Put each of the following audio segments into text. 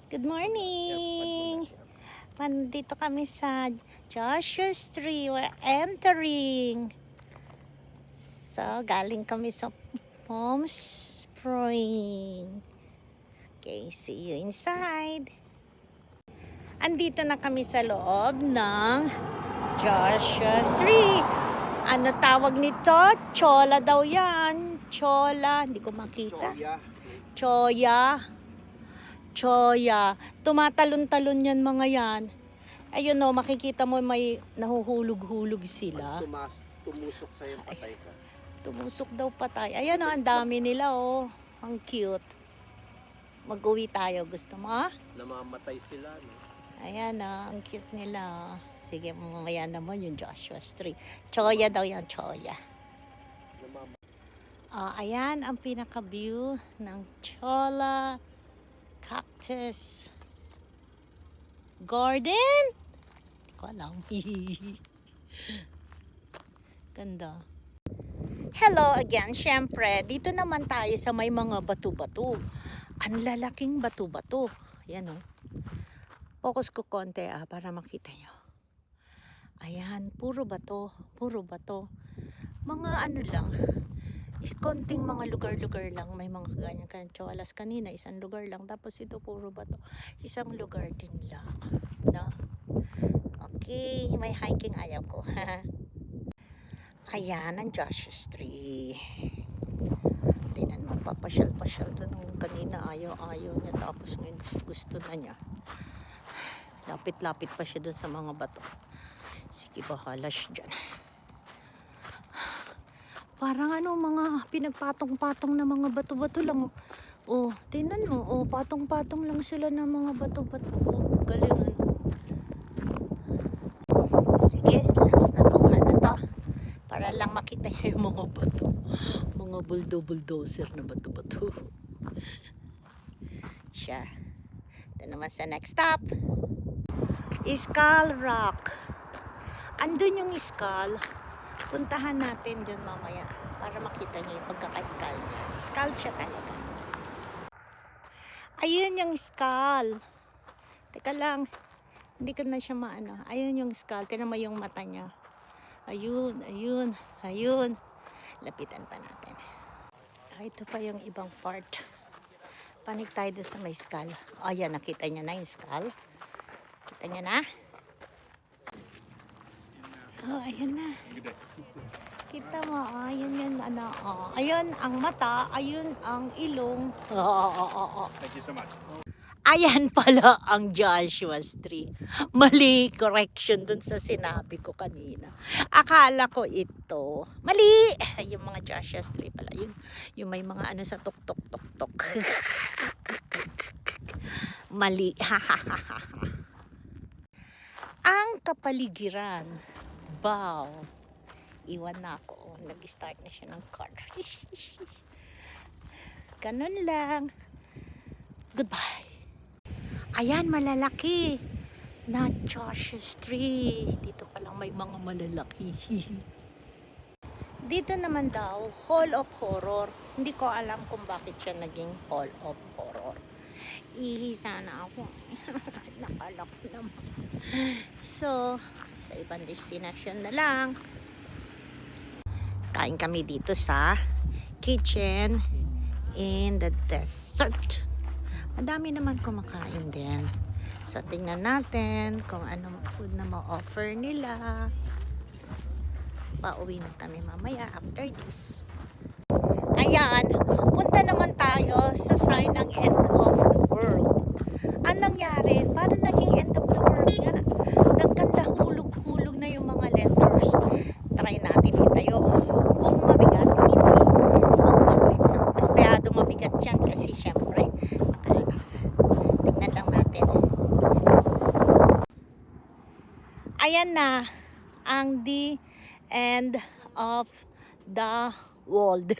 Good morning! Nandito kami sa Joshua Street. We're entering. So, galing kami sa Palm Spring. Okay, see you inside. Andito na kami sa loob ng Joshua Street. Ano tawag nito? Chola daw yan. Chola. Hindi ko makita. Choya. Tumatalon-talon yan mga yan. Ayun o, makikita mo may nahuhulog-hulog sila. Tumusok sa'yo, patay ka. Tumusok daw patay. Ayan o, ang dami nila o. Ang cute. Mag-uwi tayo. Gusto mo ha? Namamatay sila, no? Ayan o, ang cute nila. Sige, mamaya naman yung Joshua Street. Choya daw yan, Choya. Ayan ang pinaka-view ng Chola Cactus Garden. Hindi ko alam. Ganda. Hello again. Syempre, dito naman tayo sa may mga bato-bato. Ang lalaking bato-bato. Ayan o. Focus ko konti para makita nyo. Ayan, puro bato. Puro bato. Mga ano lang. Is konting mga lugar-lugar lang. May mga ganyan cholas kanina. Isang lugar lang. Tapos ito puro bato. Isang lugar din lang. No? Okay. May hiking ayaw ko. Ayan ang Joshua Street. Tingnan mo. Papasyal-pasyal doon. Kanina ayaw-ayaw niya. Tapos ngayon gusto na niya. Lapit-lapit pa siya doon sa mga bato. Sige, bahala siya dyan. Parang mga pinagpatong-patong na mga bato-bato lang. Oh, tingnan mo. Oh, patong-patong lang sila ng mga bato-bato. Oh, galing ano. Sige, last na tunghan na to. Para lang makita niyo yung mga bato. Mga bulldozer na bato-bato. Siya. Ito naman sa next stop. Skull Rock. Andun yung skull. Puntahan natin dyan mamaya para makita nyo yung pagkaka-skull niya. Skull siya talaga. Ayun yung skull. Teka lang. Hindi ko na siya maano. Ayun yung skull. Tignan mo yung mata niya. Ayun. Lapitan pa natin. Ito pa yung ibang part. Panik tayo doon sa may skull. Ayan, nakita niya na yung skull. Kita niya na. Oh, ayan na. Kita mo, ayun yan, ayun ang mata, ayun ang ilong. Thank you so much. Ayan pala ang Joshua Street. Mali, correction dun sa sinabi ko kanina. Akala ko ito. Mali! Yung mga Joshua Street pala. Yung may mga sa tok-tok-tok-tok. Mali. Ang kapaligiran. Wow. Iwan na ako. Nag-start na siya ng car. Ganun lang. Goodbye. Ayan, malalaki. Na Joshua Street. Dito pa lang may mga malalaki. Dito naman daw, Hall of Horror. Hindi ko alam kung bakit siya naging Hall of Horror. Ihisa na ako. Nakalak naman. So, sa ibang destination na lang. Kain kami dito sa kitchen in the desert. Madami naman kumakain din. So, tingnan natin kung anong food na ma-offer nila. Pauwi na kami mamaya after this. Ayan, punta naman tayo sa sign ng end of the world. Anong nangyari? Parang naging end of the world nga. Nagkanda hulog-hulog na yung mga letters. Try natin itayo. Kung mabigat, hindi. Kung maspeyado mabigat yan kasi syempre, tingnan lang natin. Ayan na ang the end of the world.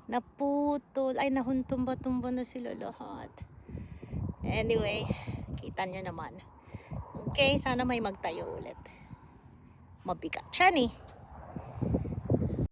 Naputol. Ay, nahuntumba-tumba na sila lahat. Anyway, kita nyo naman. Okay, sana may magtayo ulit. Mabigat siya ni.